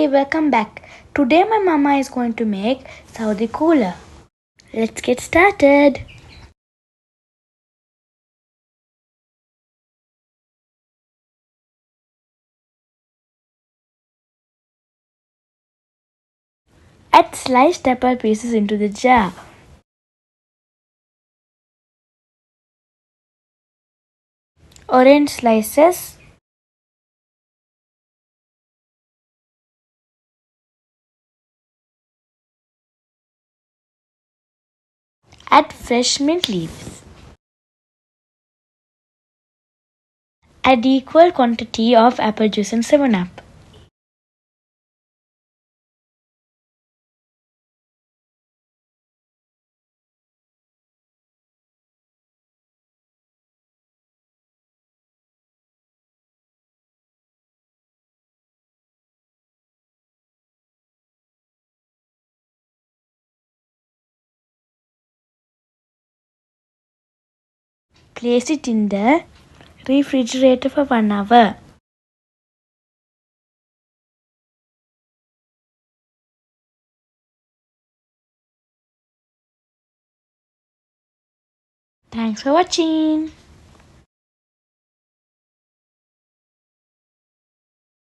Hey, welcome back. Today my mama is going to make Saudi cooler. Let's get started. Add sliced apple pieces into the jar. Orange slices. Add fresh mint leaves. Add equal quantity of apple juice and 7-Up. Place it in the refrigerator for 1 hour. Thanks for watching.